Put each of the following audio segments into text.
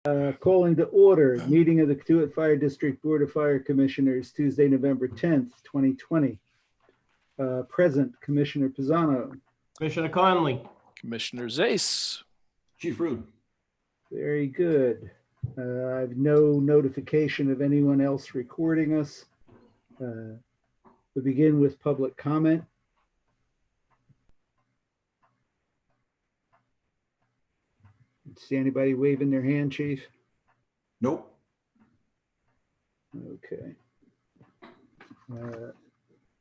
Calling to order meeting of the Katuitt Fire District Board of Fire Commissioners, Tuesday, November 10th, 2020. Present, Commissioner Pisano. Commissioner Conley. Commissioner Zace. Chief Rude. Very good. I have no notification of anyone else recording us. We begin with public comment. See anybody waving their hand, Chief? Nope. Okay.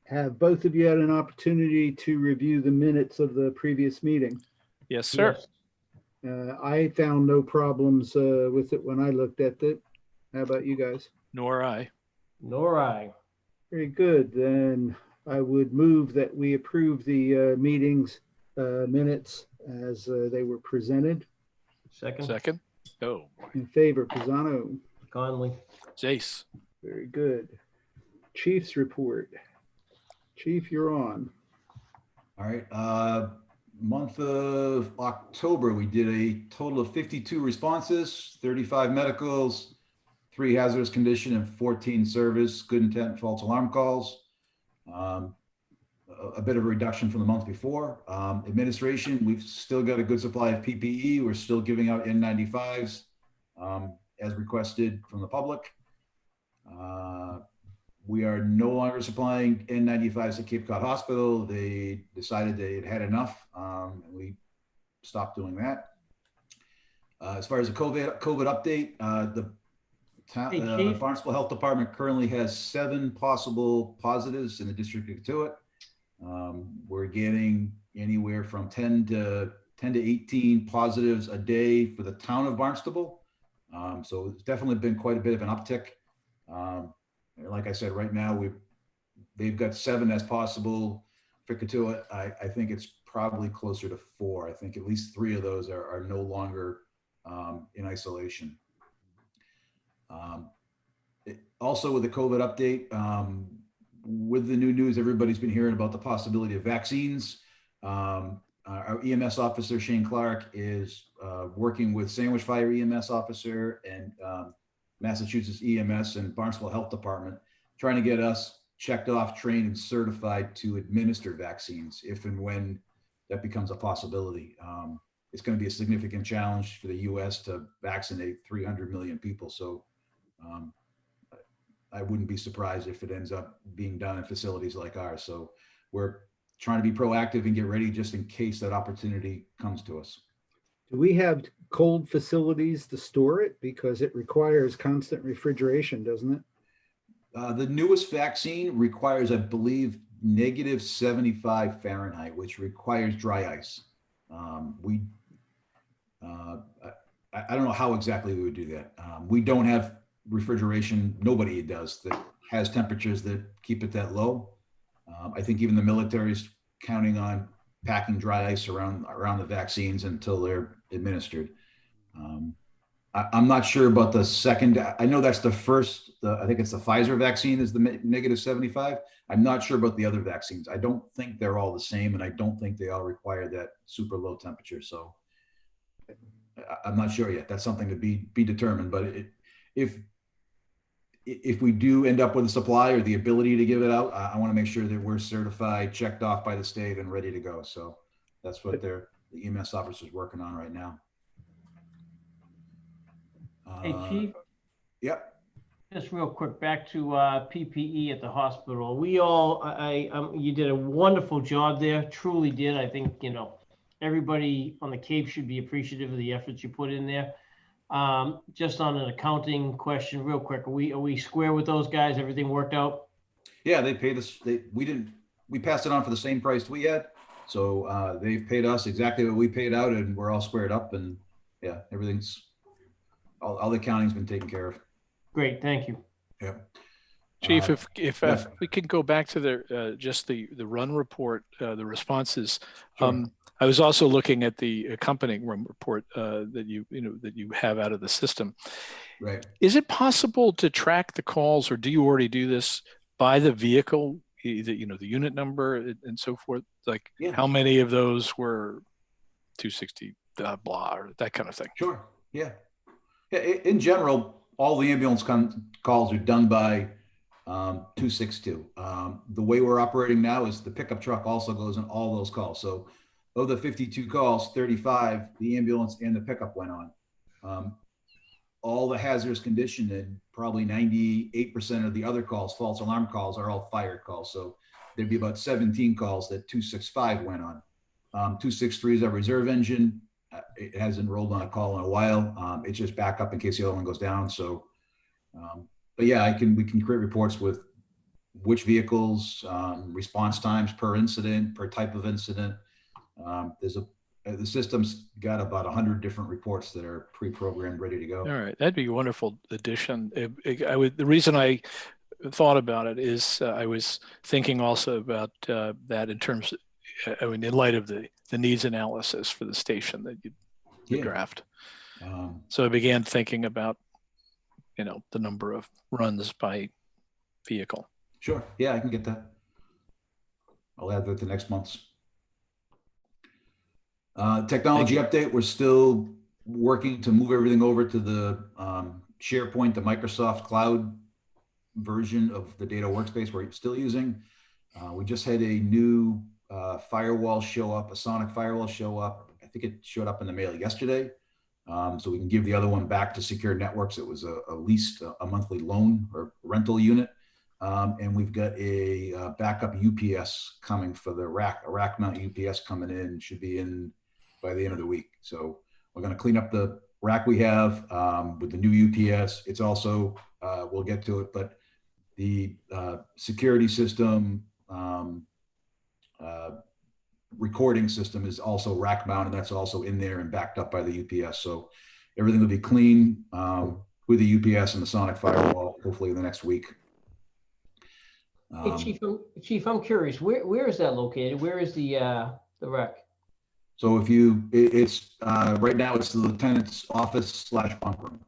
Have both of you had an opportunity to review the minutes of the previous meeting? Yes, sir. Yes. I found no problems with it when I looked at it. How about you guys? Nor I. Nor I. Very good. Then I would move that we approve the meeting's minutes as they were presented. Second. Oh, In favor, Pisano. Conley. Zace. Very good. Chief's report. Chief, you're on. All right. Month of October, we did a total of 52 responses, 35 medicals, 3 hazardous condition, and 14 service, good intent, false alarm calls. A bit of a reduction from the month before. Administration, we've still got a good supply of PPE. We're still giving out N95s as requested from the public. We are no longer supplying N95s at Cape Cod Hospital. They decided they had had enough, and we stopped doing that. As far as the COVID update, the Barnstable Health Department currently has 7 possible positives in the District of Katuitt. We're getting anywhere from 10 to 18 positives a day for the town of Barnstable. So it's definitely been quite a bit of an uptick. Like I said, right now they've got 7 as possible for Katuitt. I think it's probably closer to 4. I think at least 3 of those are no longer in isolation. Also with the COVID update, with the new news, everybody's been hearing about the possibility of vaccines. Our EMS officer, Shane Clark, is working with Sandwich Fire EMS officer and Massachusetts EMS and Barnstable Health Department, trying to get us checked off, trained, and certified to administer vaccines if and when that becomes a possibility. It's going to be a significant challenge for the U.S. to vaccinate 300 million people. So I wouldn't be surprised if it ends up being done in facilities like ours. So we're trying to be proactive and get ready just in case that opportunity comes to us. Do we have cold facilities to store it? Because it requires constant refrigeration, doesn't it? The newest vaccine requires, I believe, -75 Fahrenheit, which requires dry ice. I don't know how exactly we would do that. We don't have refrigeration. Nobody does that has temperatures that keep it that low. I think even the military's counting on packing dry ice around the vaccines until they're administered. I'm not sure about the second. I know that's the first. I think it's the Pfizer vaccine is the -75. I'm not sure about the other vaccines. I don't think they're all the same, and I don't think they all require that super low temperature. So I'm not sure yet. That's something to be determined. But if we do end up with a supply or the ability to give it out, I want to make sure that we're certified, checked off by the state, and ready to go. So that's what the EMS officer is working on right now. Hey, Chief. Yep. Just real quick, back to PPE at the hospital. We all, you did a wonderful job there. Truly did. I think, everybody on the Cape should be appreciative of the efforts you put in there. Just on an accounting question, real quick, are we square with those guys? Everything worked out? Yeah, they paid us. We passed it on for the same price we had. So they've paid us exactly what we paid out, and we're all squared up. And yeah, everything's all the accounting's been taken care of. Great, thank you. Yeah. Chief, if we could go back to the run report, the responses. Sure. I was also looking at the accompanying run report that you have out of the system. Right. Is it possible to track the calls, or do you already do this by the vehicle, the unit number and so forth? Like, Yeah. How many of those were 260 blah or that kind of thing? Sure. Yeah. In general, all the ambulance calls are done by 262. The way we're operating now is the pickup truck also goes in all those calls. So of the 52 calls, 35, the ambulance and the pickup went on. All the hazardous condition and probably 98% of the other calls, false alarm calls, are all fire calls. So there'd be about 17 calls that 265 went on. 263 is our reserve engine. It hasn't rolled on a call in a while. It's just backup in case the other one goes down. So, but yeah, we can create reports with which vehicles, response times per incident, per type of incident. The system's got about 100 different reports that are pre-programmed, ready to go. All right, that'd be a wonderful addition. The reason I thought about it is I was thinking also about that in terms of, I mean, in light of the needs analysis for the station that you draft. So I began thinking about, the number of runs by vehicle. Sure. Yeah, I can get that. I'll add that to next month's. Technology update. We're still working to move everything over to the SharePoint, the Microsoft Cloud version of the data workspace we're still using. We just had a new firewall show up, a Sonic firewall show up. I think it showed up in the mail yesterday. So we can give the other one back to Secure Networks. It was a leased, a monthly loan or rental unit. And we've got a backup UPS coming for the rack, a rack mount UPS coming in, should be in by the end of the week. So we're going to clean up the rack we have with the new UPS. It's also, we'll get to it, but the security system, recording system is also rack mounted. That's also in there and backed up by the UPS. So everything will be clean with the UPS and the Sonic firewall, hopefully in the next week. Hey, Chief, I'm curious, where is that located? Where is the wreck? So if it's right now it's the lieutenant's office / bunk room.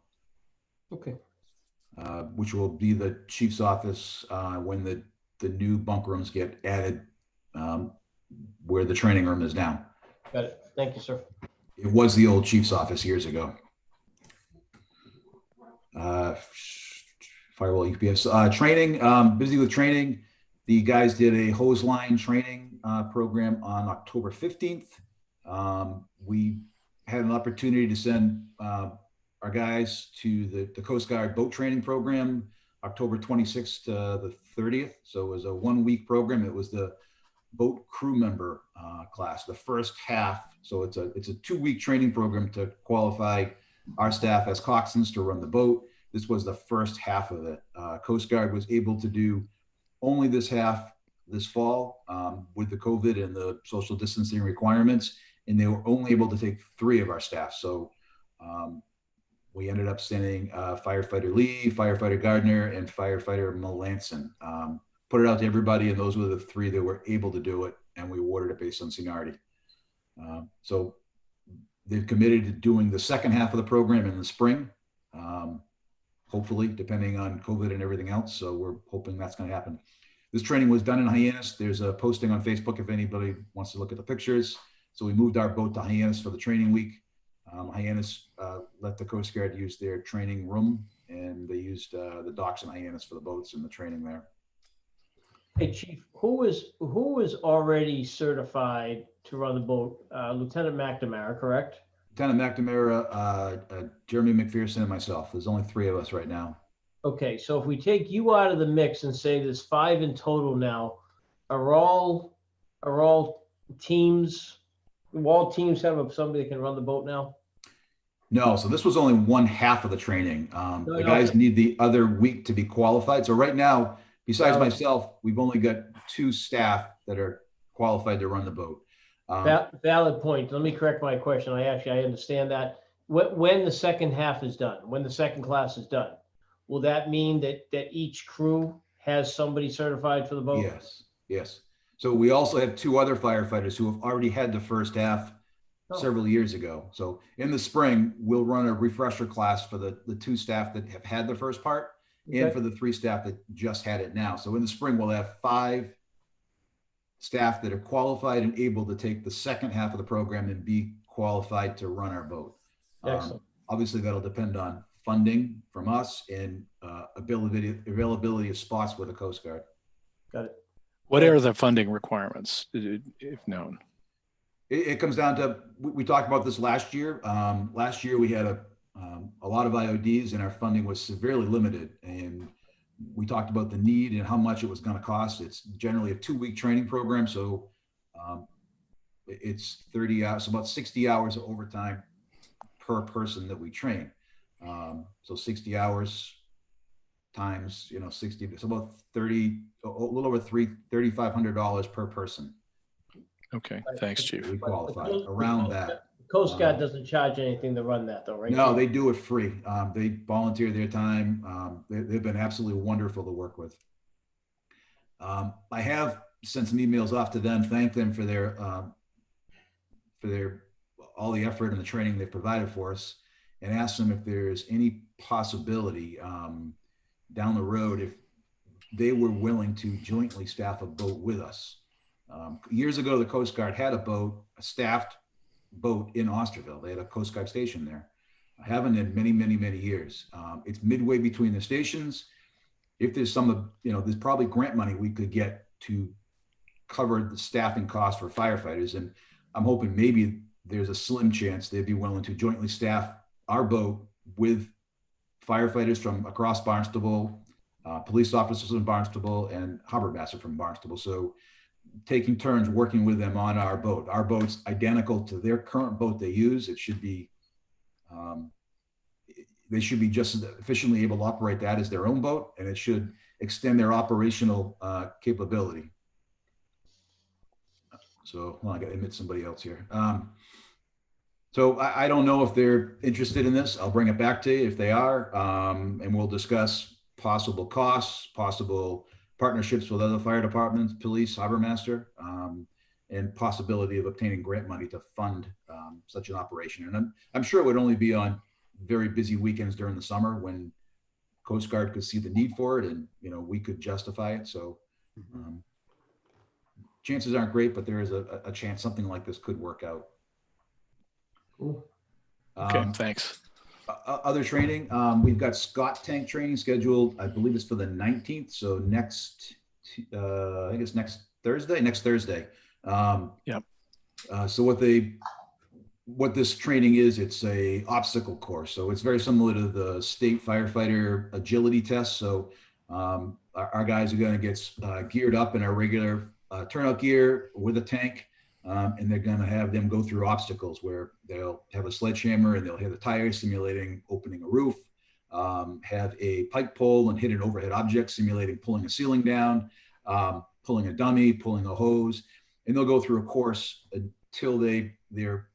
Okay. Which will be the chief's office when the new bunk rooms get added, where the training room is now. Got it. Thank you, sir. It was the old chief's office years ago. Firewall UPS training. Busy with training. The guys did a hose line training program on October 15th. We had an opportunity to send our guys to the Coast Guard boat training program, October 26th to the 30th. So it was a 1-week program. It was the boat crew member class, the first half. So it's a 2-week training program to qualify our staff as coxswains to run the boat. This was the first half of it. Coast Guard was able to do only this half this fall with the COVID and the social distancing requirements, and they were only able to take 3 of our staff. So we ended up sending firefighter Lee, firefighter Gardner, and firefighter Melanson. Put it out to everybody, and those were the 3 that were able to do it, and we awarded it based on seniority. So they've committed to doing the second half of the program in the spring, hopefully, depending on COVID and everything else. So we're hoping that's going to happen. This training was done in Hyannis. There's a posting on Facebook if anybody wants to look at the pictures. So we moved our boat to Hyannis for the training week. Hyannis let the Coast Guard use their training room, and they used the docks in Hyannis for the boats and the training there. Hey, Chief, who was already certified to run the boat? Lieutenant McNamara, correct? Lieutenant McNamara, Jeremy McPherson, and myself. There's only 3 of us right now. Okay, so if we take you out of the mix and say there's 5 in total now, are all teams have somebody that can run the boat now? No, so this was only 1 half of the training. The guys need the other week to be qualified. So right now, besides myself, we've only got 2 staff that are qualified to run the boat. Valid point. Let me correct my question. I understand that. When the second half is done, when the second class is done, will that mean that each crew has somebody certified for the boat? Yes. So we also have 2 other firefighters who have already had the first half several years ago. So in the spring, we'll run a refresher class for the 2 staff that have had the first part, and for the 3 staff that just had it now. So in the spring, we'll have 5 staff that are qualified and able to take the second half of the program and be qualified to run our boat. Excellent. Obviously, that'll depend on funding from us and availability of spots with the Coast Guard. Got it. What are the funding requirements, if known? It comes down to, we talked about this last year. Last year we had a lot of IODs and our funding was severely limited. And we talked about the need and how much it was going to cost. It's generally a 2-week training program. So it's 30 hours, about 60 hours of overtime per person that we train. So 60 hours times, 60, it's about a little over $3,500 per person. Okay, thanks, Chief. We qualify around that. Coast Guard doesn't charge anything to run that though, right? No, they do it free. They volunteer their time. They've been absolutely wonderful to work with. I have sent some emails off to them, thank them for their all the effort and the training they've provided for us, and asked them if there's any possibility down the road if they were willing to jointly staff a boat with us. Years ago, the Coast Guard had a staffed boat in Osterville. They had a Coast Guard station there. I haven't in many, many, many years. It's midway between the stations. If there's there's probably grant money we could get to cover the staffing costs for firefighters. And I'm hoping maybe there's a slim chance they'd be willing to jointly staff our boat with firefighters from across Barnstable, police officers from Barnstable, and harbor master from Barnstable. So taking turns working with them on our boat. Our boat's identical to their current boat they use. It should be, they should be just as efficiently able to operate that as their own boat, and it should extend their operational capability. So I got to admit somebody else here. So I don't know if they're interested in this. I'll bring it back to you if they are, and we'll discuss possible costs, possible partnerships with other fire departments, police, harbor master, and possibility of obtaining grant money to fund such an operation. And I'm sure it would only be on very busy weekends during the summer when Coast Guard could see the need for it, and we could justify it. So chances aren't great, but there is a chance something like this could work out. Cool. Okay, thanks. Other training, we've got Scott tank training scheduled. I believe it's for the 19th. So I think it's next Thursday. Yep. So what this training is, it's a obstacle course. So it's very similar to the state firefighter agility test. So our guys are going to get geared up in our regular turnout gear with a tank. And they're going to have them go through obstacles where they'll have a sledgehammer and they'll hit a tire simulating opening a roof, have a pike pole and hit an overhead object simulating pulling a ceiling down, pulling a dummy, pulling a hose, and they'll go through a course until their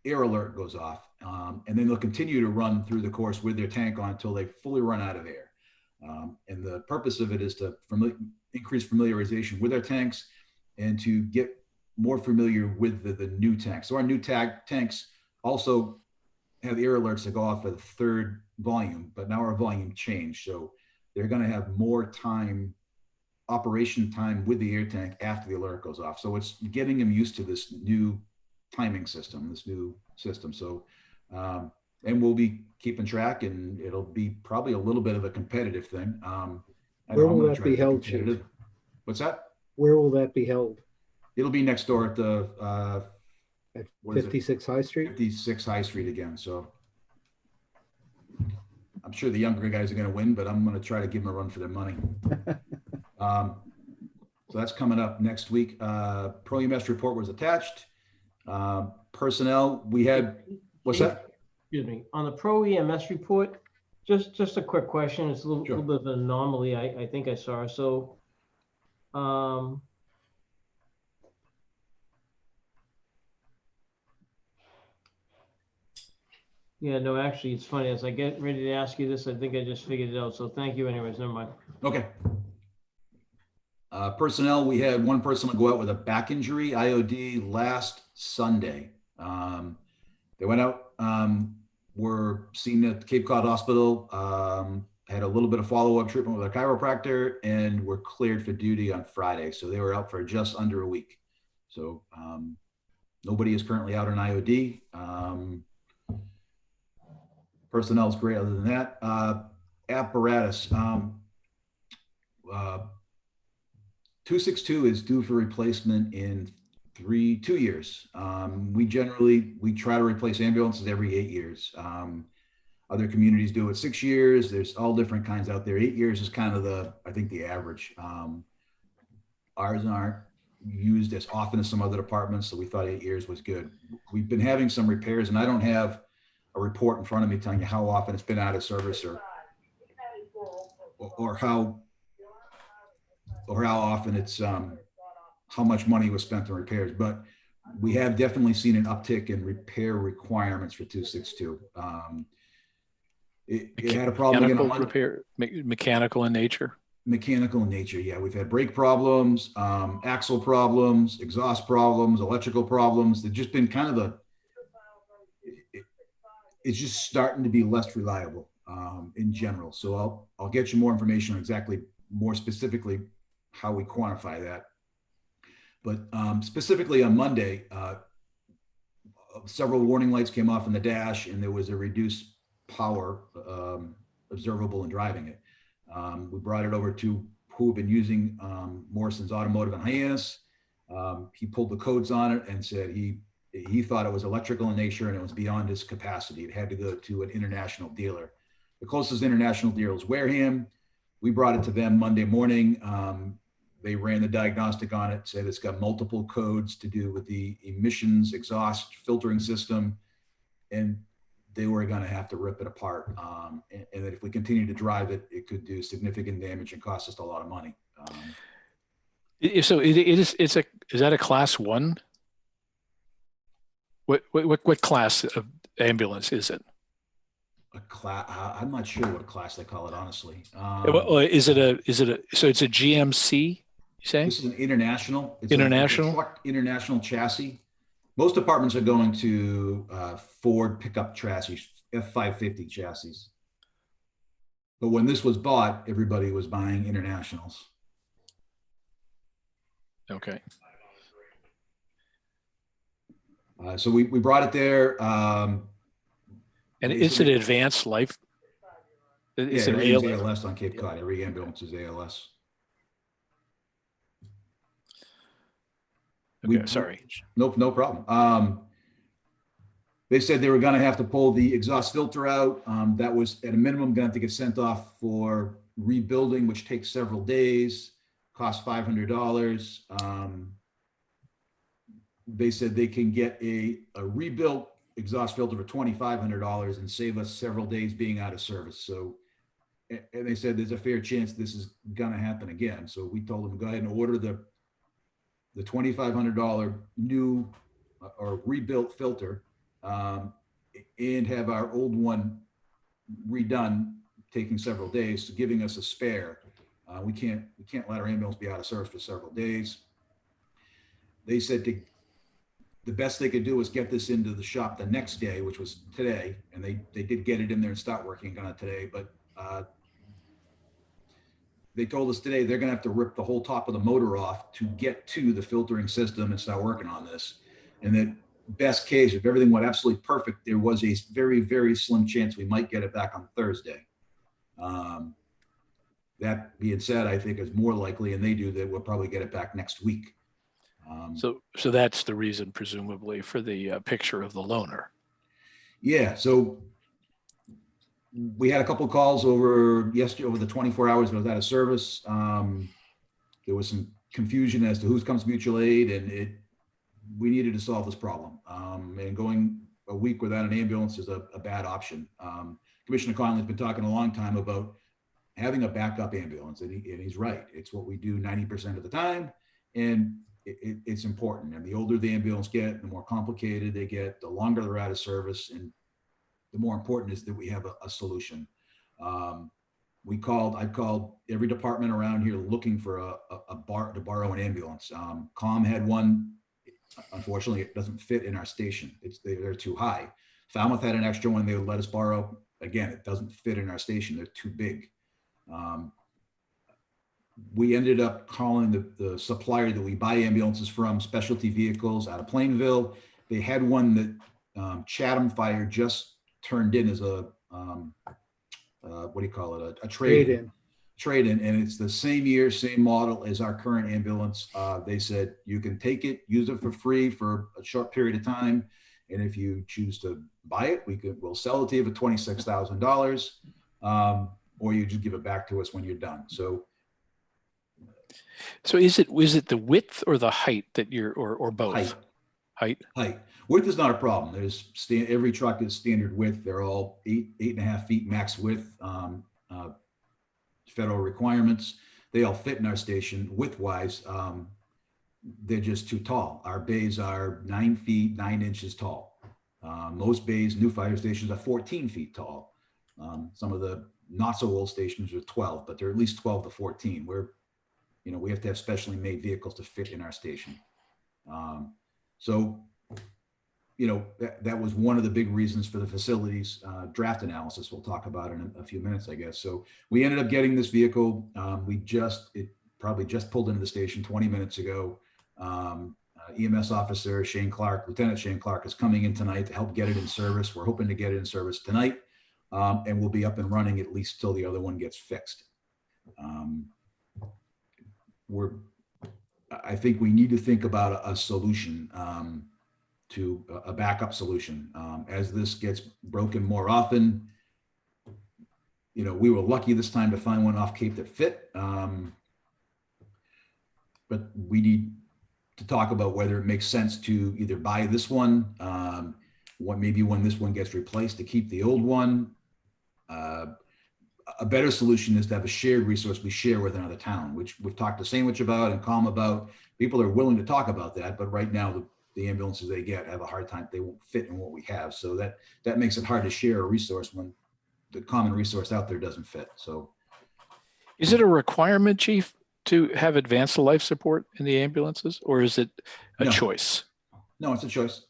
air alert goes off. And then they'll continue to run through the course with their tank on until they fully run out of air. And the purpose of it is to increase familiarization with our tanks and to get more familiar with the new tanks. So our new tanks also have air alerts that go off at the third volume, but now our volume changed. So they're going to have more operation time with the air tank after the alert goes off. So it's getting them used to this new timing system, this new system. So, and we'll be keeping track, and it'll be probably a little bit of a competitive thing. Where will that be held, Chief? What's that? Where will that be held? It'll be next door at the At 56 High Street? 56 High Street again. So I'm sure the younger guys are going to win, but I'm going to try to give them a run for their money. So that's coming up next week. Pro EMS report was attached. Personnel, we had, what's that? Excuse me. On the Pro EMS report, just a quick question. It's a little, Sure. little bit of an anomaly. I think I saw. So, yeah, no, actually, it's funny. As I get ready to ask you this, I think I just figured it out. So thank you anyways. Never mind. Okay. Personnel, we had one person go out with a back injury, IOD, last Sunday. They went out, were seen at Cape Cod Hospital, had a little bit of follow-up treatment with a chiropractor, and were cleared for duty on Friday. So they were out for just under a week. So nobody is currently out on IOD. Personnel is great. Other than that, apparatus. 262 is due for replacement in 2 years. We try to replace ambulances every 8 years. Other communities do it 6 years. There's all different kinds out there. 8 years is kind of I think the average. Ours aren't used as often as some other departments, so we thought 8 years was good. We've been having some repairs, and I don't have a report in front of me telling you how often it's been out of service or how often it's how much money was spent on repairs. But we have definitely seen an uptick in repair requirements for 262. It had a problem again. Mechanical in nature. Mechanical in nature, yeah. We've had brake problems, axle problems, exhaust problems, electrical problems. They've just been kind of it's just starting to be less reliable in general. So I'll get you more information on exactly, more specifically, how we quantify that. But specifically on Monday, several warning lights came off in the dash, and there was a reduced power observable in driving it. We brought it over to who have been using Morrison's Automotive in Hyannis. He pulled the codes on it and said he thought it was electrical in nature and it was beyond his capacity. It had to go to an international dealer. The closest international dealer is Wareham. We brought it to them Monday morning. They ran the diagnostic on it, said it's got multiple codes to do with the emissions, exhaust, filtering system, and they were going to have to rip it apart. And that if we continue to drive it, it could do significant damage and cost us a lot of money. So is that a class 1? What class of ambulance is it? A class? I'm not sure what class they call it, honestly. So it's a GMC? You say this is an international? It's international? a truck international chassis. Most departments are going to Ford pickup chassis, F550 chassis. But when this was bought, everybody was buying internationals. Okay. So we brought it there. And it's an advanced life. It's an ALS on Cape Cod. Every ambulance is ALS. Okay, sorry. No problem. They said they were going to have to pull the exhaust filter out. That was at a minimum going to have to get sent off for rebuilding, which takes several days, cost $500. They said they can get a rebuilt exhaust filter for $2,500 and save us several days being out of service. So, and they said there's a fair chance this is going to happen again. So we told them, go ahead and order the $2,500 new or rebuilt filter and have our old one redone, taking several days, giving us a spare. We can't let our ambulance be out of service for several days. They said the best they could do was get this into the shop the next day, which was today, and they did get it in there and start working on it today. But they told us today they're going to have to rip the whole top of the motor off to get to the filtering system and start working on this. And that best case, if everything went absolutely perfect, there was a very, very slim chance we might get it back on Thursday. That being said, I think it's more likely, and they do, that we'll probably get it back next week. So that's the reason, presumably, for the picture of the loaner. Yeah. So we had a couple of calls over the 24 hours it was out of service. There was some confusion as to who comes mutual aid, and we needed to solve this problem. And going a week without an ambulance is a bad option. Commissioner Conley's been talking a long time about having a backup ambulance, and he's right. It's what we do 90% of the time, and it's important. And the older the ambulance get, the more complicated they get, the longer they're out of service, and the more important is that we have a solution. I called every department around here looking for to borrow an ambulance. COM had one. Unfortunately, it doesn't fit in our station. They're too high. Falmouth had an extra one they would let us borrow. Again, it doesn't fit in our station. They're too big. We ended up calling the supplier that we buy ambulances from, Specialty Vehicles, out of Plainville. They had one that Chatham Fire just turned in as a what do you call it? A Trade-in. Trade-in, and it's the same year, same model as our current ambulance. They said you can take it, use it for free for a short period of time, and if you choose to buy it, we'll sell it to you for $26,000, or you just give it back to us when you're done. So is it the width or the height that or both? Height. Width is not a problem. There's every truck is standard width. They're all 8.5 feet max width. Federal requirements. They all fit in our station width-wise. They're just too tall. Our bays are 9 feet 9 inches tall. Most bays, new fire stations, are 14 feet tall. Some of the not so old stations are 12, but they're at least 12 to 14. We have to have specially made vehicles to fit in our station. That was one of the big reasons for the facilities draft analysis. We'll talk about it in a few minutes, I guess. So we ended up getting this vehicle. It probably just pulled into the station 20 minutes ago. EMS officer Shane Clark, Lieutenant Shane Clark, is coming in tonight to help get it in service. We're hoping to get it in service tonight, and we'll be up and running at least till the other one gets fixed. I think we need to think about a solution. To a backup solution. As this gets broken more often, we were lucky this time to find one off Cape that fit, but we need to talk about whether it makes sense to either buy this one, maybe when this one gets replaced, to keep the old one. A better solution is to have a shared resource we share with another town, which we've talked to Sandwich about and Calm about. People are willing to talk about that, but right now the ambulances they get have a hard time. They won't fit in what we have. So that makes it hard to share a resource when the common resource out there doesn't fit. So is it a requirement, Chief, to have advanced life support in the ambulances, or is it a choice? No, it's a choice.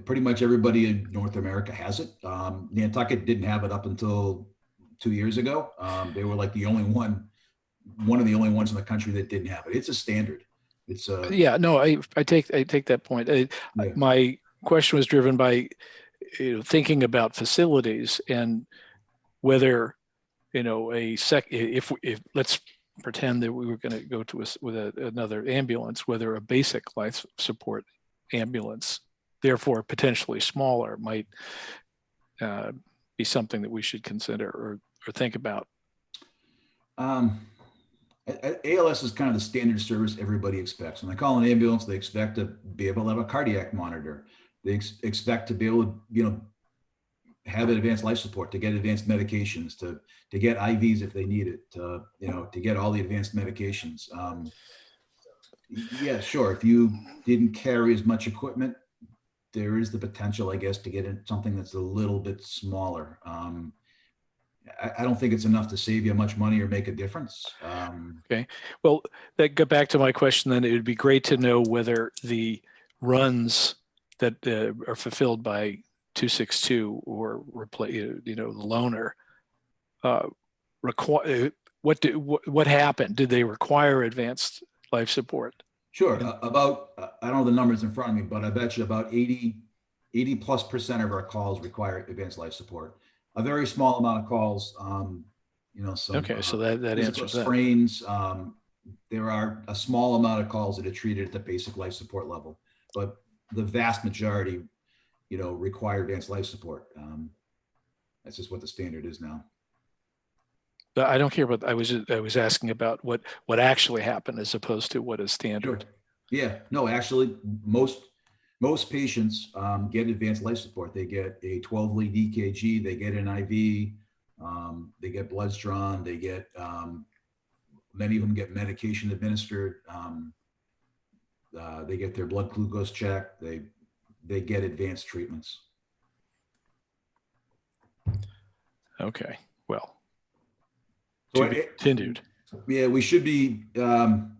Pretty much everybody in North America has it. Nantucket didn't have it up until 2 years ago. They were like one of the only ones in the country that didn't have it. It's a standard. I take that point. My question was driven by thinking about facilities and whether if let's pretend that we were going to go to another ambulance, whether a basic life support ambulance, therefore potentially smaller, might be something that we should consider or think about. ALS is kind of the standard service everybody expects. When they call an ambulance, they expect to be able to have a cardiac monitor. They expect to be able to, have an advanced life support, to get advanced medications, to get IVs if they need it, to get all the advanced medications. Yeah, sure. If you didn't carry as much equipment, there is the potential, I guess, to get in something that's a little bit smaller. I don't think it's enough to save you much money or make a difference. Okay. Well, that go back to my question then. It would be great to know whether the runs that are fulfilled by 262 or the loaner require what happened? Did they require advanced life support? Sure. About I don't know the numbers in front of me, but I bet you about 80+% of our calls require advanced life support. A very small amount of calls, so that answers that. Sprains. There are a small amount of calls that are treated at the basic life support level, but the vast majority, require advanced life support. That's just what the standard is now. But I don't care about. I was asking about what actually happened as opposed to what is standard. Sure. Yeah. No, actually, most patients get advanced life support. They get a 12-lead EKG, they get an IV, they get bloods drawn, they get, many of them get medication administered, they get their blood glucose checked, they get advanced treatments. Okay, well, so to be continued. Yeah, we should be in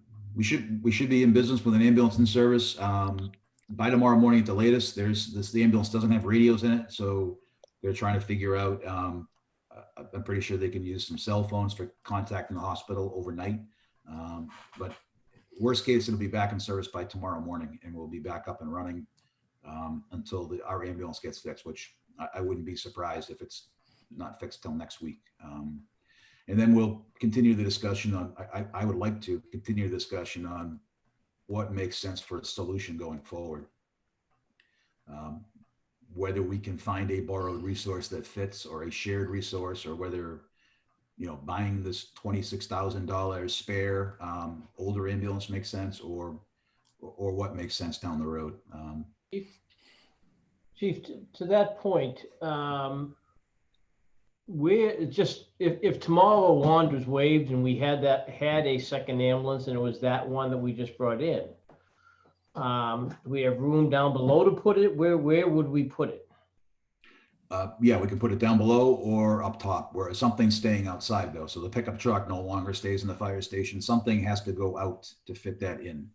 business with an ambulance in service. By tomorrow morning at the latest. The ambulance doesn't have radios in it, so they're trying to figure out. I'm pretty sure they can use some cell phones for contacting the hospital overnight. But worst case, it'll be back in service by tomorrow morning, and we'll be back up and running until our ambulance gets fixed. Which I wouldn't be surprised if it's not fixed till next week. And then we'll continue the discussion on, I would like to continue the discussion on what makes sense for a solution going forward. Whether we can find a borrowed resource that fits or a shared resource, or whether, buying this $26,000 spare older ambulance makes sense, or what makes sense down the road. Chief, to that point, where just if tomorrow wand was waved and we had a second ambulance and it was that one that we just brought in, we have room down below to put it. Where would we put it? Yeah, we can put it down below or up top, where something's staying outside though. So the pickup truck no longer stays in the fire station. Something has to go out to fit that in.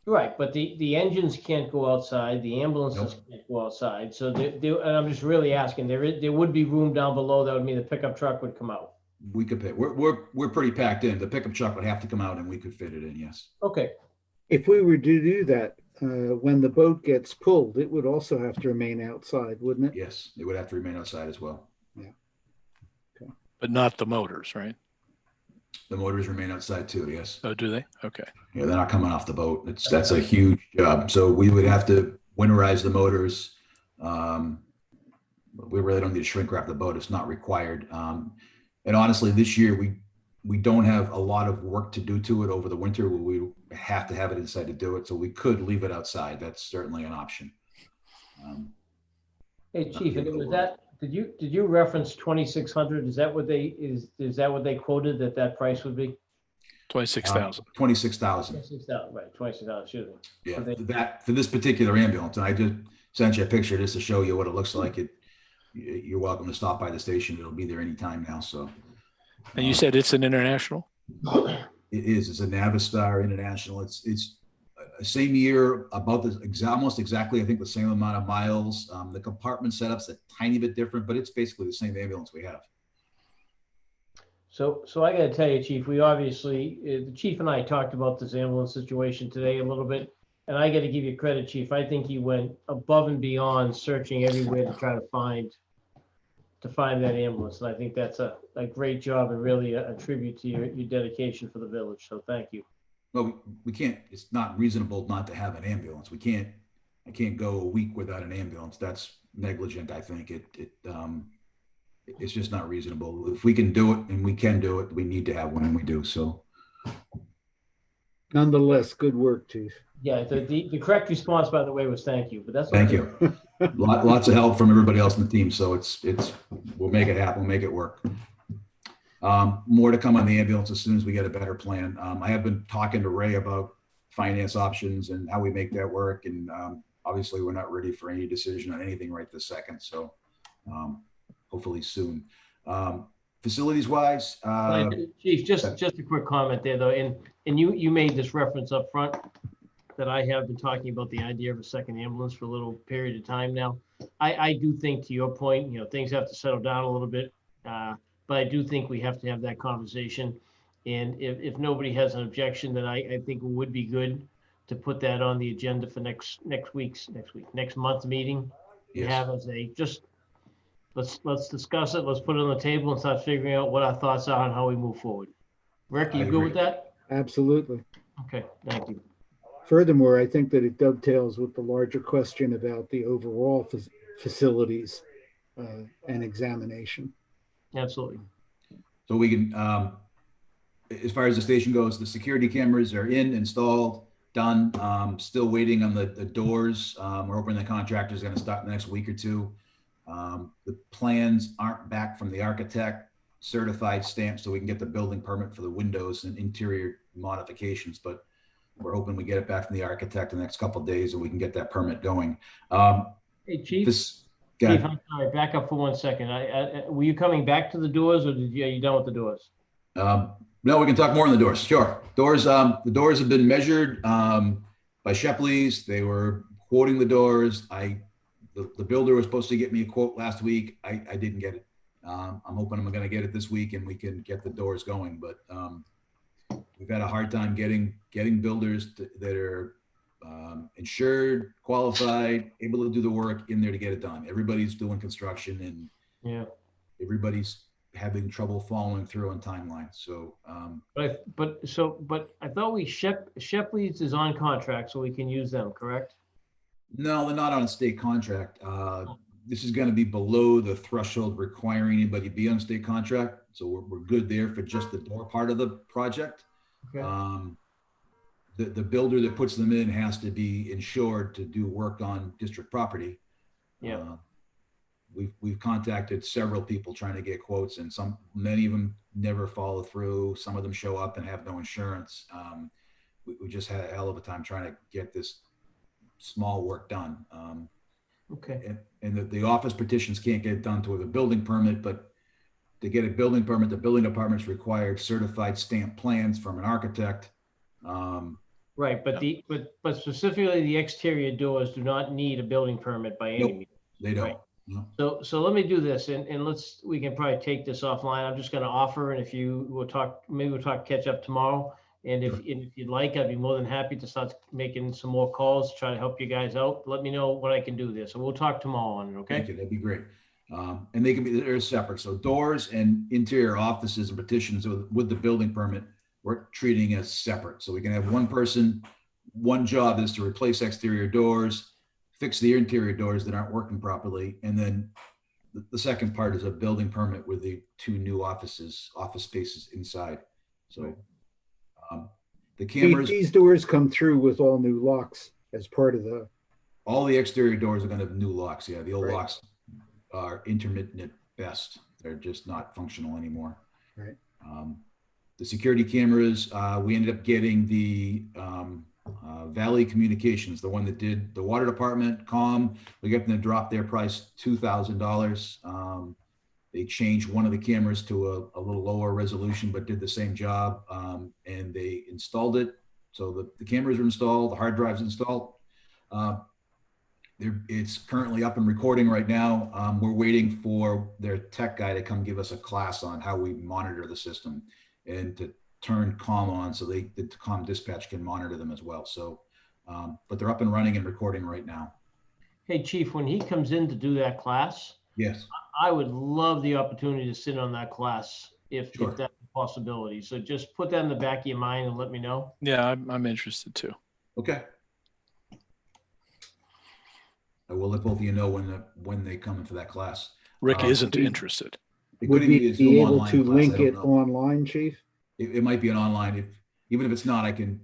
Right, but the engines can't go outside, the ambulances can't go outside, so and I'm just really asking, there would be room down below, that would mean the pickup truck would come out. We could pick, we're pretty packed in. The pickup truck would have to come out and we could fit it in, yes. Okay, If we were to do that, when the boat gets pulled, it would also have to remain outside, wouldn't it? Yes, it would have to remain outside as well. But not the motors, right? The motors remain outside too, yes. Oh, do they? Okay. Yeah, they're not coming off the boat. That's a huge job. So we would have to winterize the motors. We really don't need to shrink wrap the boat. It's not required. And honestly, this year we don't have a lot of work to do to it over the winter. We have to have it inside to do it. So we could leave it outside. That's certainly an option. hey, Chief, and it was that, did you reference 2,600? Is that what they quoted that price would be? 26,000. 26,000. 26,000, right, 26,000, excuse me. Yeah, Okay. for this particular ambulance. And I just sent you a picture just to show you what it looks like. You're welcome to stop by the station. It'll be there anytime now. So. And you said it's an international? It is. It's a Navistar International. It's same year, about almost exactly, I think, the same amount of miles. The compartment setup's a tiny bit different, but it's basically the same ambulance we have. So I got to tell you, Chief, we obviously, the chief and I talked about this ambulance situation today a little bit, and I got to give you credit, Chief. I think you went above and beyond searching everywhere to try to find that ambulance. And I think that's a great job and really a tribute to your dedication for the village. So thank you. Well, we can't, it's not reasonable not to have an ambulance. I can't go a week without an ambulance. That's negligent, I think. It's just not reasonable. If we can do it and we can do it, we need to have one, and we do. So Nonetheless, good work, Chief. Yeah, the correct response, by the way, was thank you, but that's thank okay. you. Lots of help from everybody else in the team. So we'll make it happen. We'll make it work. More to come on the ambulance as soon as we get a better plan. I have been talking to Ray about finance options and how we make that work. And obviously we're not ready for any decision on anything right this second. So hopefully soon. Facilities wise. Chief, just a quick comment there though. And you made this reference up front that I have been talking about the idea of a second ambulance for a little period of time now. I do think, to your point, things have to settle down a little bit. But I do think we have to have that conversation. And if nobody has an objection, then I think it would be good to put that on the agenda for next month's meeting. Yes. Have as let's discuss it. Let's put it on the table and start figuring out what our thoughts are on how we move forward. Rick, you good with that? Absolutely. Okay, thank you. Furthermore, I think that it dovetails with the larger question about the overall facilities and examination. Absolutely. So we can, as far as the station goes, the security cameras are installed, done. Still waiting on the doors. We're hoping the contractor is going to start in the next week or two. The plans aren't back from the architect, certified stamp, so we can get the building permit for the windows and interior modifications. But we're hoping we get it back from the architect in the next couple of days and we can get that permit going. Hey, Chief. Chief, I'm sorry, back up for 1 second. Were you coming back to the doors, or are you done with the doors? No, we can talk more on the doors. Sure. Doors. The doors have been measured by Shepley's. They were quoting the doors. The builder was supposed to get me a quote last week. I didn't get it. I'm hoping I'm going to get it this week and we can get the doors going. But we've had a hard time getting builders that are insured, qualified, able to do the work in there to get it done. Everybody's doing construction, and Yeah, everybody's having trouble following through on timelines. So, But I thought Shepley's is on contract, so we can use them, correct? no, they're not on a state contract. This is going to be below the threshold requiring anybody to be on a state contract. So we're good there for just the door part of the project. Okay. The builder that puts them in has to be insured to do work on district property. Yeah. We've contacted several people trying to get quotes, and many of them never follow through. Some of them show up and have no insurance. We just had a hell of a time trying to get this small work done. Okay. And the office petitions can't get it done to a building permit, but to get a building permit, the building department's required certified stamp plans from an architect. Right, but specifically the exterior doors do not need a building permit by any Nope. means. They don't. Right. No. So let me do this, and we can probably take this offline. I'm just gonna offer, and if you will talk, maybe we'll talk catch up tomorrow. And if you'd like, I'd be more than happy to start making some more calls, try to help you guys out. Let me know what I can do there. So we'll talk tomorrow on it, okay? Thank you. That'd be great. And they're separate. So doors and interior offices and petitions with the building permit, we're treating as separate. So we can have one person, one job is to replace exterior doors, fix the interior doors that aren't working properly. And then the second part is a building permit with the 2 new office spaces inside. So the cameras, These doors come through with all new locks as part of the, all the exterior doors are going to have new locks. Yeah, the old Right. locks are intermittent at best. They're just not functional anymore. Right. The security cameras, we ended up getting the Valley Communications, the one that did the water department, COM. We got them to drop their price $2,000. They changed one of the cameras to a little lower resolution, but did the same job. And they installed it. So the cameras are installed, the hard drives installed. It's currently up and recording right now. We're waiting for their tech guy to come give us a class on how we monitor the system and to turn COM on so the COM dispatch can monitor them as well. So, but they're up and running and recording right now. Hey, Chief, when he comes in to do that class, Yes. I would love the opportunity to sit on that class if Sure. that's a possibility. So just put that in the back of your mind and let me know. Yeah, I'm interested too. Okay. I will let both of you know when they come in for that class. Rick isn't we- interested. It would could we even a be Zoom able online to class, link I don't it know. online, Chief? It might be an online. Even if it's not, I can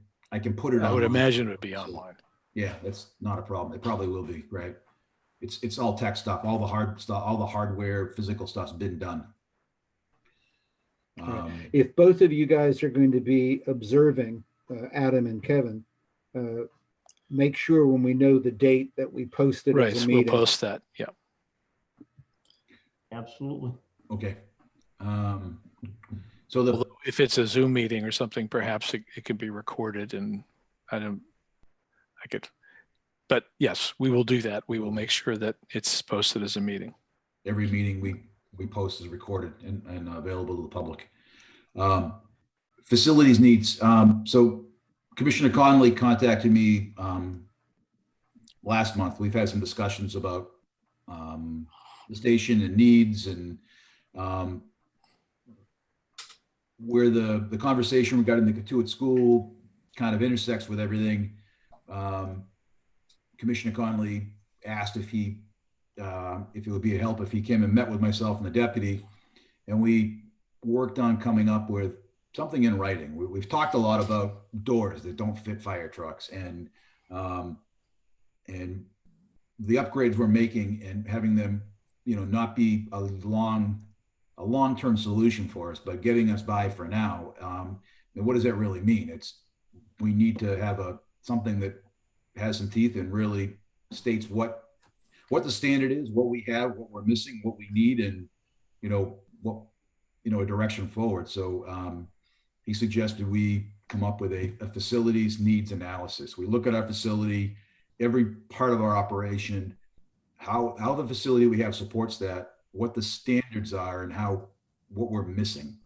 put it I would online. imagine it would be online. Yeah, that's not a problem. It probably will be, right? It's all tech stuff, all the hard stuff, all the hardware, physical stuff's been done. If both of you guys are going to be observing, Adam and Kevin, make sure when we know the date that we post it Right, as a so we'll meeting. post that. Yeah. Absolutely. Okay. So the, Although if it's a Zoom meeting or something, perhaps it could be recorded and but yes, we will do that. We will make sure that it's posted as a meeting. every meeting we post is recorded and available to the public. Facilities needs. So Commissioner Conley contacted me last month. We've had some discussions about the station and needs and where the conversation regarding the Katuitt School kind of intersects with everything. Commissioner Conley asked if it would be a help if he came and met with myself and the deputy, and we worked on coming up with something in writing. We've talked a lot about doors that don't fit fire trucks and the upgrades we're making and having them, not be a long-term solution for us, but getting us by for now. And what does that really mean? We need to have something that has some teeth and really states what the standard is, what we have, what we're missing, what we need, and a direction forward. So he suggested we come up with a facilities needs analysis. We look at our facility, every part of our operation, how the facility we have supports that, what the standards are, and what we're missing.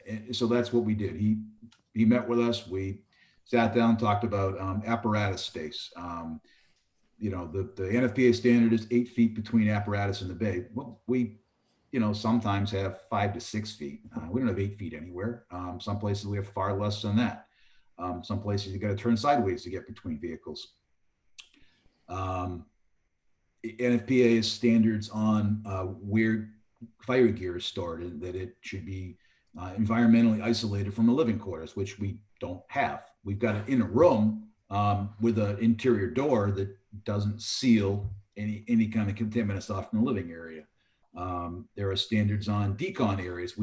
And so that's what we did. He met with us. We sat down, talked about apparatus space. The NFPA standard is 8 feet between apparatus and the bay. Well, we sometimes have 5 to 6 feet. We don't have 8 feet anywhere. Some places we have far less than that. Some places you got to turn sideways to get between vehicles. NFPA has standards on where fire gear is stored, and that it should be environmentally isolated from the living quarters, which we don't have. We've got it in a room with an interior door that doesn't seal any kind of contaminants off from the living area. There are standards on decon areas.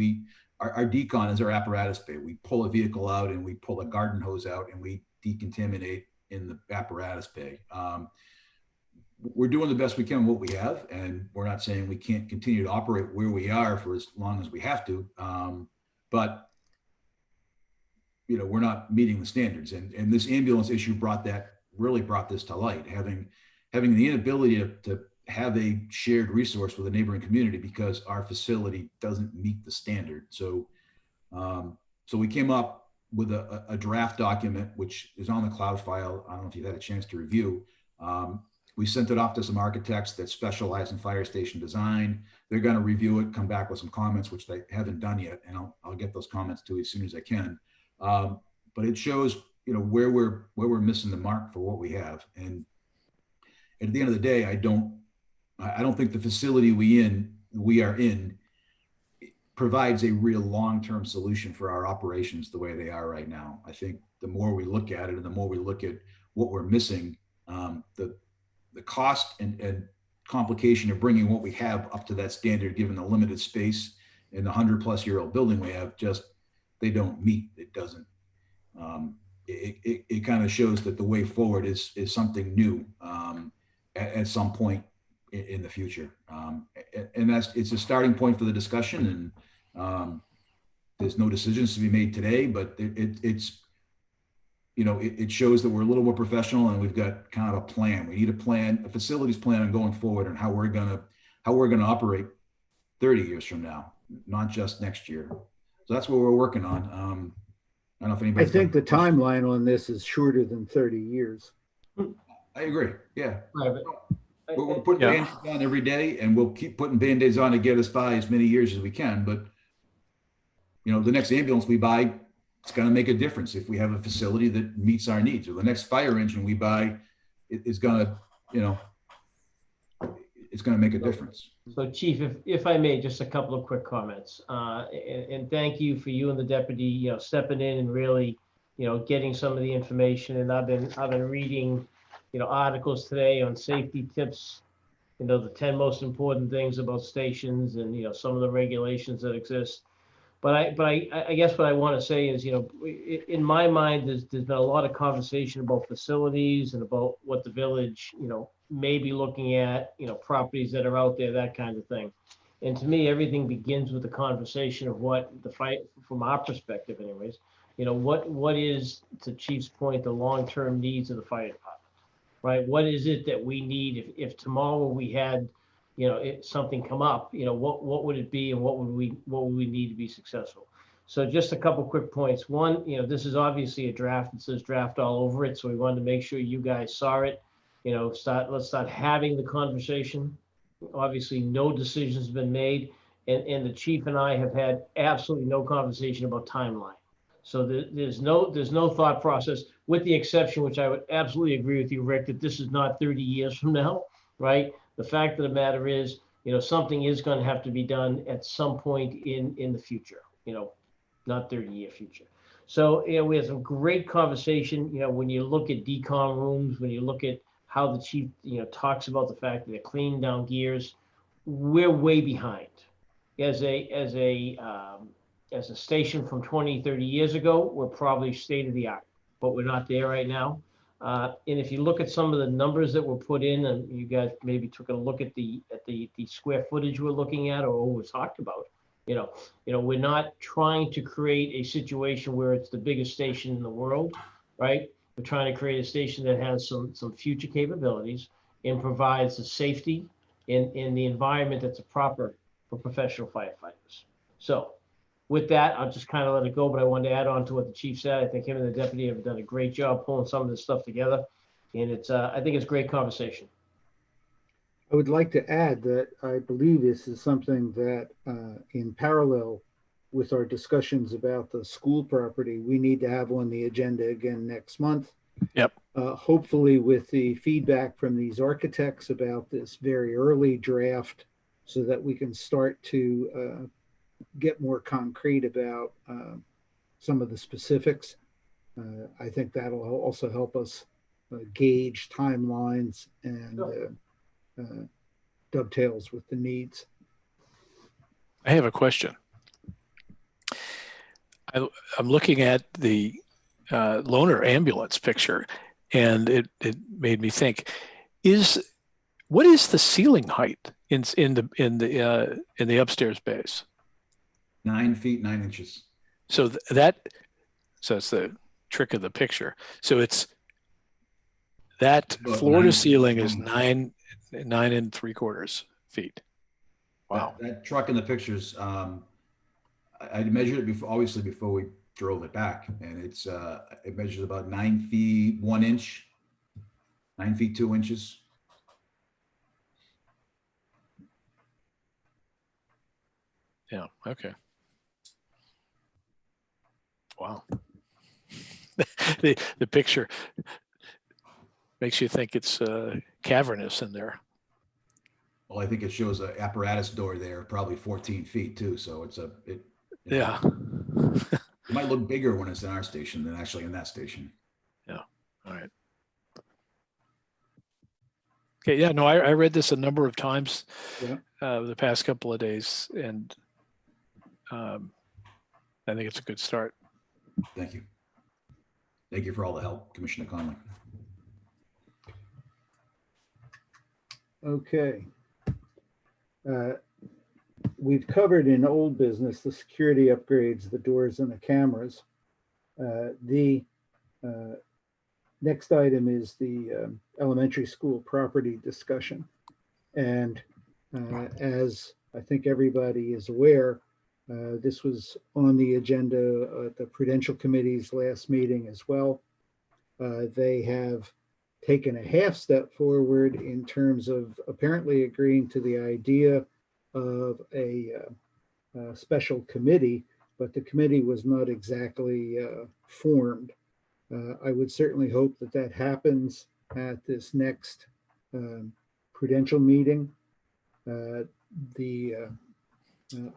Our decon is our apparatus bay. We pull a vehicle out and we pull a garden hose out and we decontaminate in the apparatus bay. We're doing the best we can with what we have, and we're not saying we can't continue to operate where we are for as long as we have to. But we're not meeting the standards, and this ambulance issue really brought this to light. Having the inability to have a shared resource with a neighboring community because our facility doesn't meet the standard. So we came up with a draft document, which is on the cloud file. I don't know if you've had a chance to review. We sent it off to some architects that specialize in fire station design. They're going to review it, come back with some comments, which they haven't done yet, and I'll get those comments to you as soon as I can. But it shows, where we're missing the mark for what we have. And at the end of the day, I don't think the facility we are in provides a real long-term solution for our operations the way they are right now. I think the more we look at it and the more we look at what we're missing, the cost and complication of bringing what we have up to that standard, given the limited space in the 100-plus-year-old building we have, they don't meet. It doesn't. It kind of shows that the way forward is something new at some point in the future, and it's a starting point for the discussion. And there's no decisions to be made today, but it shows that we're a little more professional, and we've got kind of a plan. We need a facilities plan on going forward, and how we're gonna operate 30 years from now, not just next year. So that's what we're working on. I don't know if anybody. I think the timeline on this is shorter than 30 years. I agree. Yeah. Right, We're putting Band-Aids on every day, and we'll keep putting Band-Aids on to get us by as many years as we can. But, the next ambulance we buy, it's going to make a difference if we have a facility that meets our needs. Or the next fire engine we buy is going to, it's going to make a difference. So Chief, if I may, just a couple of quick comments. And thank you for you and the deputy, stepping in and really, getting some of the information. And I've been reading, articles today on safety tips, the 10 most important things about stations and, some of the regulations that exist. But I guess what I want to say is, in my mind, there's been a lot of conversation about facilities and about what the village, may be looking at, properties that are out there, that kind of thing. And to me, everything begins with the conversation of what the fight, from our perspective anyways, what is, to Chief's point, the long-term needs of the fire department, right? What is it that we need if tomorrow we had, something come up, what would it be, and what would we need to be successful? So just a couple quick points. One, this is obviously a draft. It says draft all over it. So we wanted to make sure you guys saw it. Let's start having the conversation. Obviously, no decisions have been made, and the chief and I have had absolutely no conversation about timeline. So there's no thought process, with the exception, which I would absolutely agree with you, Rick, that this is not 30 years from now, right? The fact of the matter is, something is going to have to be done at some point in the future, not 30-year future. So, we had some great conversation. When you look at decon rooms, when you look at how the chief, talks about the fact that they're cleaning down gears, we're way behind. As a station from 20, 30 years ago, we're probably state of the art, but we're not there right now. And if you look at some of the numbers that were put in, and you guys maybe took a look at the square footage we're looking at, or what was talked about, we're not trying to create a situation where it's the biggest station in the world, right? We're trying to create a station that has some future capabilities and provides the safety in the environment that's proper for professional firefighters. So with that, I'll just kind of let it go, but I wanted to add on to what the chief said. I think him and the deputy have done a great job pulling some of this stuff together. And I think it's great conversation. I would like to add that I believe this is something that, in parallel with our discussions about the school property, we need to have on the agenda again next month. Yep. Hopefully with the feedback from these architects about this very early draft so that we can start to get more concrete about some of the specifics. I think that'll also help us gauge timelines and dovetails with the needs. I have a question. I'm looking at the loaner ambulance picture, and it made me think: what is the ceiling height in the upstairs bays? 9 feet 9 inches. So it's the trick of the picture. So it's that About floor to 9 ceiling feet is long. 9 3/4 feet. Wow. That truck in the pictures, I measured it before, obviously before we drove it back, and it measures about 9 feet 1 inch, 9 feet 2 inches. Yeah. Okay. Wow. The picture makes you think it's cavernous in there. Well, I think it shows an apparatus door there, probably 14 feet too. So Yeah. it might look bigger when it's in our station than actually in that station. Yeah. All right. Okay. Yeah. No, I read this a number of times the past couple of days, and I think it's a good start. Thank you. Thank you for all the help, Commissioner Conley. Okay. We've covered in old business the security upgrades, the doors and the cameras. The next item is the elementary school property discussion. And as I think everybody is aware, this was on the agenda at the Prudential Committee's last meeting as well. They have taken a half step forward in terms of apparently agreeing to the idea of a special committee, but the committee was not exactly formed. I would certainly hope that that happens at this next Prudential meeting. The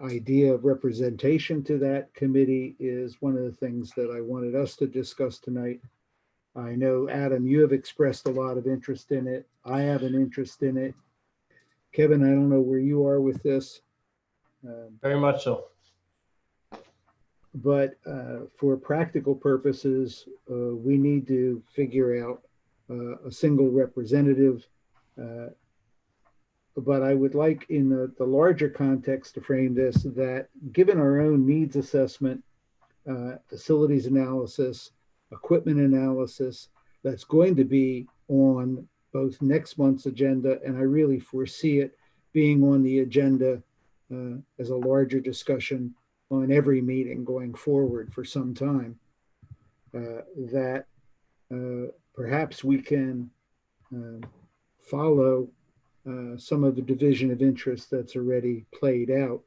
idea of representation to that committee is one of the things that I wanted us to discuss tonight. I know, Adam, you have expressed a lot of interest in it. I have an interest in it. Kevin, I don't know where you are with this. Very much so. But for practical purposes, we need to figure out a single representative. But I would like in the larger context to frame this, that given our own needs assessment, facilities analysis, equipment analysis, that's going to be on both next month's agenda, and I really foresee it being on the agenda as a larger discussion on every meeting going forward for some time, that perhaps we can follow some of the division of interest that's already played out.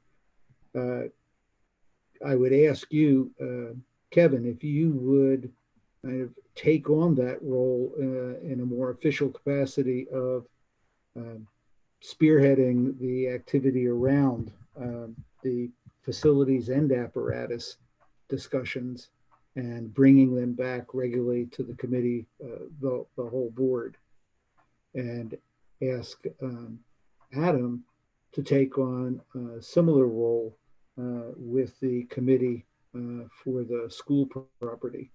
I would ask you, Kevin, if you would kind of take on that role in a more official capacity of spearheading the activity around the facilities and apparatus discussions and bringing them back regularly to the committee, the whole board, and ask Adam to take on a similar role with the committee for the school property.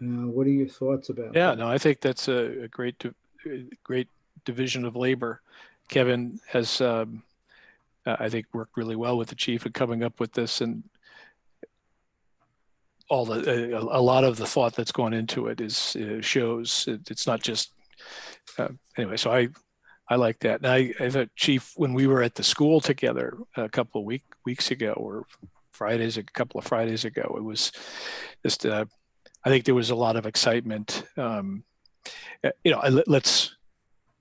What are your thoughts about Yeah, that? no, I think that's a great division of labor. Kevin has, I think, worked really well with the chief in coming up with this, and a lot of the thought that's gone into it is shows it's not just anyway. So I like that. And I thought, Chief, when we were at the school together a couple of weeks ago, or a couple of Fridays ago, it was just I think there was a lot of excitement. Let's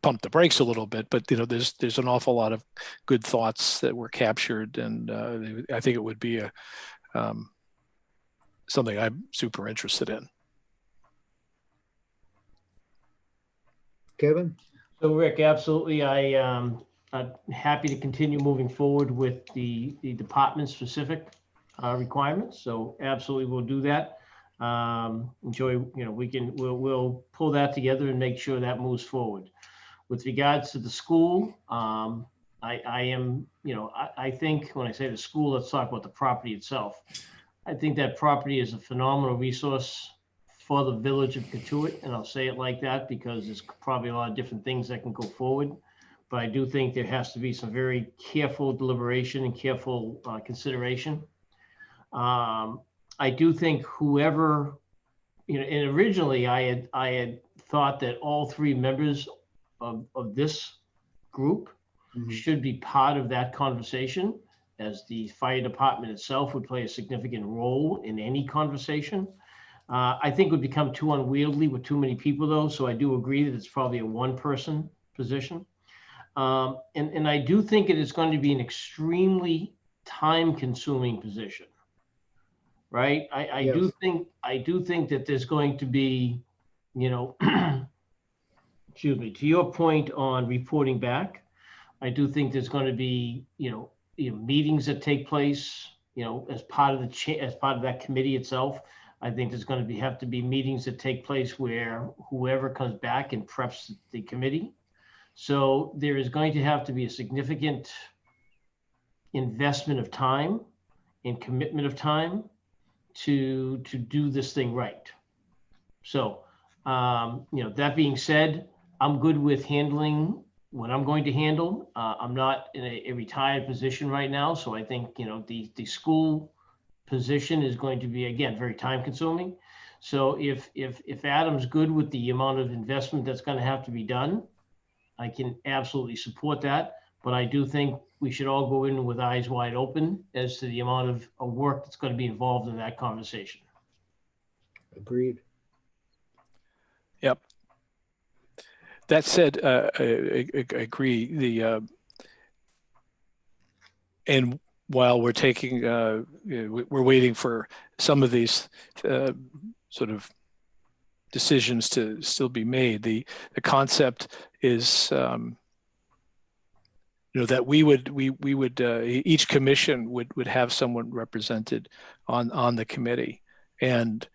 pump the brakes a little bit, but there's an awful lot of good thoughts that were captured, and I think it would be something I'm super interested in. Kevin? So Rick, absolutely. I'm happy to continue moving forward with the department specific requirements. So absolutely we'll do that. We'll pull that together and make sure that moves forward. With regards to the school, I think when I say the school, let's talk about the property itself. I think that property is a phenomenal resource for the village of Katuitt, and I'll say it like that because there's probably a lot of different things that can go forward. But I do think there has to be some very careful deliberation and careful consideration. I do think whoever, and originally I had thought that all three members of this group should be part of that conversation, as the fire department itself would play a significant role in any conversation. I think it would become too unwieldy with too many people though. So I do agree that it's probably a one-person position. And I do think it is going to be an extremely time-consuming position, right? I Yes. do think that there's going to be, excuse me, to your point on reporting back, I do think there's going to be, meetings that take place, as part of that committee itself. I think there's going to have to be meetings that take place where whoever comes back and preps the committee. So there is going to have to be a significant investment of time and commitment of time to do this thing right. So, that being said, I'm good with handling what I'm going to handle. I'm not in a retired position right now. So I think, the school position is going to be, again, very time consuming. So if Adam's good with the amount of investment that's going to have to be done, I can absolutely support that. But I do think we should all go in with eyes wide open as to the amount of work that's going to be involved in that conversation. Agreed. Yep. That said, I agree. And while we're taking, we're waiting for some of these sort of decisions to still be made. The concept is, that we would each commission would have someone represented on the committee, and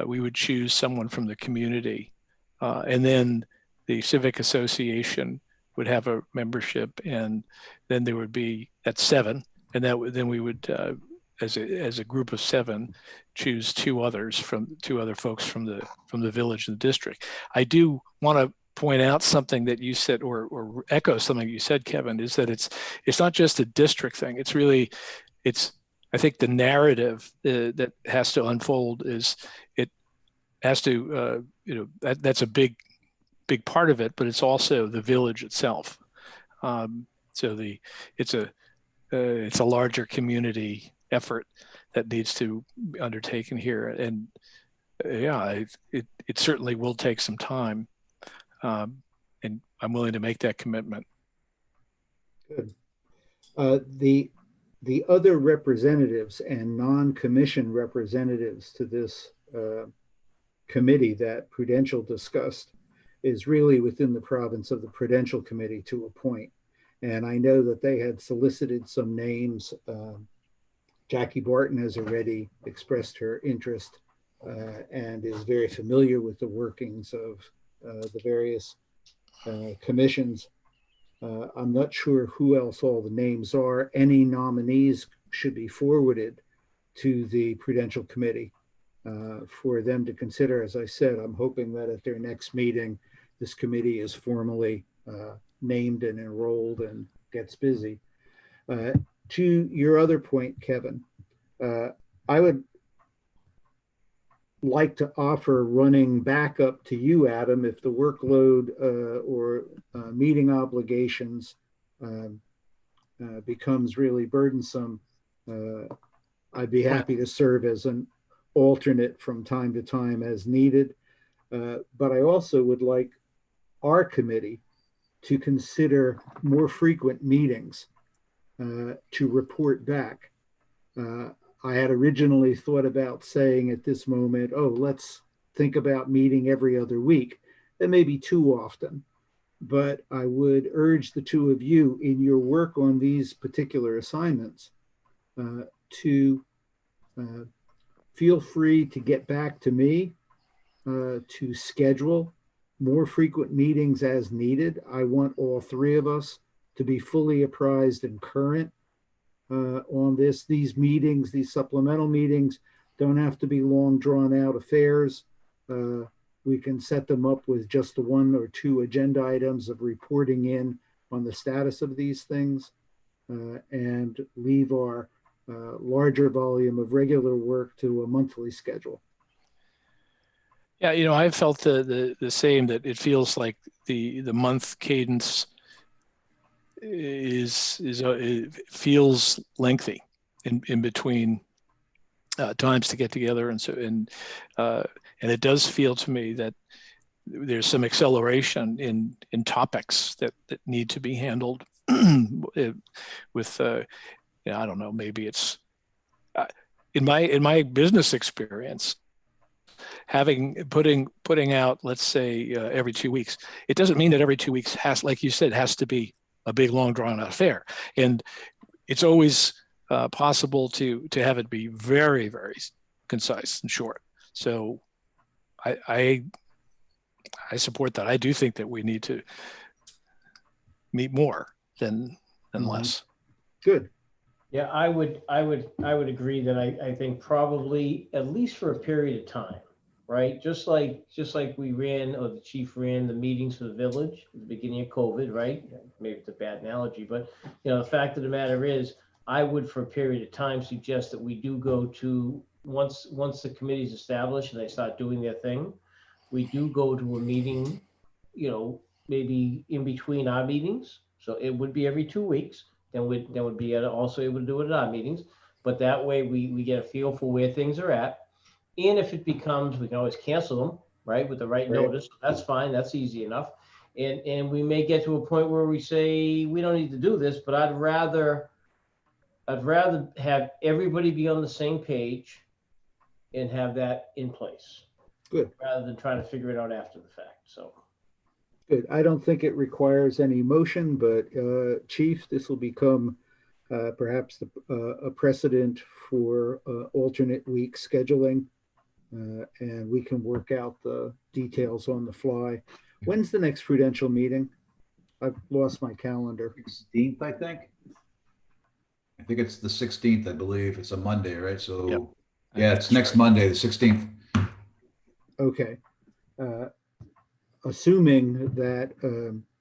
we would choose someone from the community, and then the civic association would have a membership, and then there would be at 7, and then we would, as a group of 7, choose two other folks from the village and the district. I do want to point out something that you said, or echo something you said, Kevin, is that it's not just a district thing. It's I think the narrative that has to unfold is it has to that's a big part of it, but it's also the village itself. So it's a larger community effort that needs to be undertaken here, and it certainly will take some time, and I'm willing to make that commitment. Good. The other representatives and non-commission representatives to this committee that Prudential discussed is really within the province of the Prudential Committee to appoint. And I know that they had solicited some names. Jackie Barton has already expressed her interest and is very familiar with the workings of the various commissions. I'm not sure who else all the names are. Any nominees should be forwarded to the Prudential Committee for them to consider. As I said, I'm hoping that at their next meeting, this committee is formally named and enrolled and gets busy. To your other point, Kevin, I would like to offer running back up to you, Adam, if the workload or meeting obligations becomes really burdensome. I'd be happy to serve as an alternate from time to time as needed. But I also would like our committee to consider more frequent meetings to report back. I had originally thought about saying at this moment, oh, let's think about meeting every other week. That may be too often, but I would urge the two of you in your work on these particular assignments to feel free to get back to me to schedule more frequent meetings as needed. I want all three of us to be fully apprised and current on this. These meetings, these supplemental meetings, don't have to be long drawn out affairs. We can set them up with just the 1 or 2 agenda items of reporting in on the status of these things and leave our larger volume of regular work to a monthly schedule. Yeah, I felt the same, that it feels like the month cadence it feels lengthy in between times to get together, and it does feel to me that there's some acceleration in topics that need to be handled with I don't know, maybe it's in my business experience, putting out, let's say, every 2 weeks. It doesn't mean that every 2 weeks has, like you said, has to be a big, long, drawn-out affair. And it's always possible to have it be very, very concise and short. So I support that. I do think that we need to meet more than less. Good. Yeah, I would agree that I think probably at least for a period of time, right? Just like we ran, or the chief ran the meetings for the village at the beginning of COVID, right? Maybe it's a bad analogy, but the fact of the matter is, I would for a period of time suggest that we do go to, once the committee's established and they start doing their thing, we do go to a meeting, maybe in between our meetings. So it would be every 2 weeks. Then would be also able to do it at our meetings. But that way we get a feel for where things are at. And if it becomes, we can always cancel them, right? With the right notice. That's fine. That's easy enough. And we may get to a point where we say, we don't need to do this, but I'd rather have everybody be on the same page and have that in place. Good. Rather than trying to figure it out after the fact. So. Good. I don't think it requires any motion, but Chief, this will become perhaps a precedent for alternate week scheduling, and we can work out the details on the fly. When's the next Prudential meeting? I've lost my calendar. 16th, I think. I think it's the 16th, I believe. It's a Monday, right? So, Yep. Yeah, it's next Monday, the 16th. Okay. Assuming that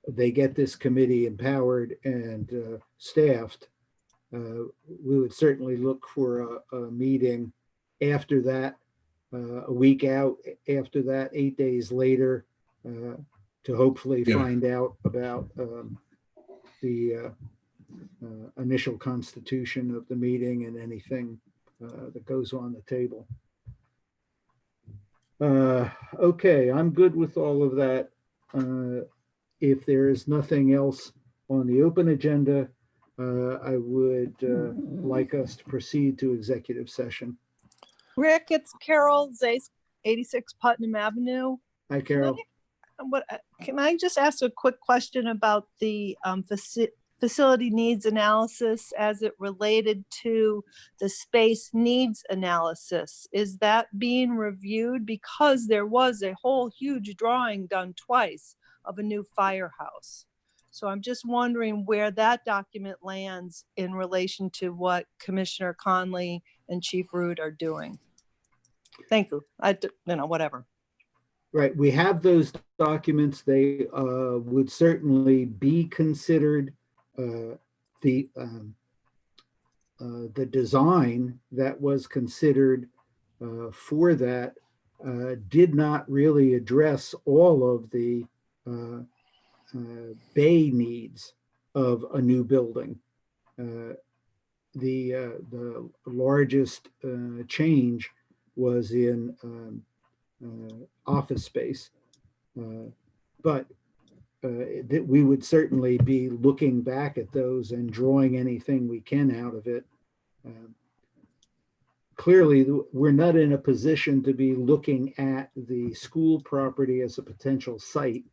they get this committee empowered and staffed, we would certainly look for a meeting after that, a week out after that, 8 days later, to hopefully find out about the initial constitution of the meeting and anything that goes on the table. Okay, I'm good with all of that. If there is nothing else on the open agenda, I would like us to proceed to executive session. Rick, it's Carol Zace, 86 Putnam Avenue. Hi, Carol. Can I just ask a quick question about the facility needs analysis as it related to the space needs analysis? Is that being reviewed? Because there was a whole huge drawing done twice of a new firehouse. So I'm just wondering where that document lands in relation to what Commissioner Conley and Chief Rood are doing. Thank you. Whatever. Right, we have those documents. They would certainly be considered. The design that was considered for that did not really address all of the bay needs of a new building. The largest change was in office space, but that we would certainly be looking back at those and drawing anything we can out of it. Clearly, we're not in a position to be looking at the school property as a potential site.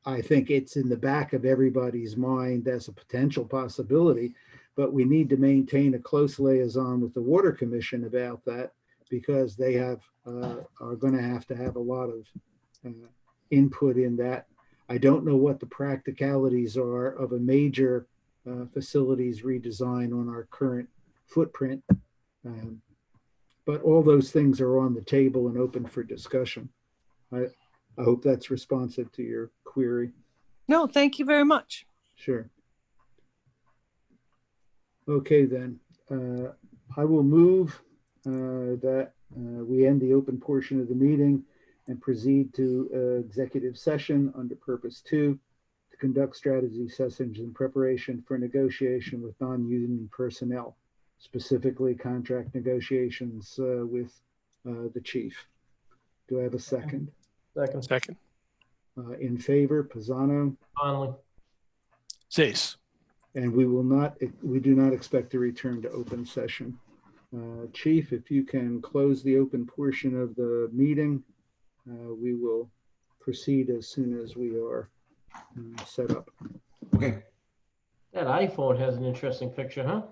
I think it's in the back of everybody's mind as a potential possibility, but we need to maintain a close liaison with the Water Commission about that, because they are going to have a lot of input in that. I don't know what the practicalities are of a major facilities redesign on our current footprint. But all those things are on the table and open for discussion. I hope that's responsive to your query. No, thank you very much. Sure. Okay, then. I will move that we end the open portion of the meeting and proceed to executive session under purpose 2 to conduct strategy sessions in preparation for negotiation with non-union personnel, specifically contract negotiations with the chief. Do I have a second? Second. In favor, Pisano, Conley. Zace. and we do not expect to return to open session. Chief, if you can close the open portion of the meeting, we will proceed as soon as we are set up. Okay. That iPhone has an interesting picture, huh?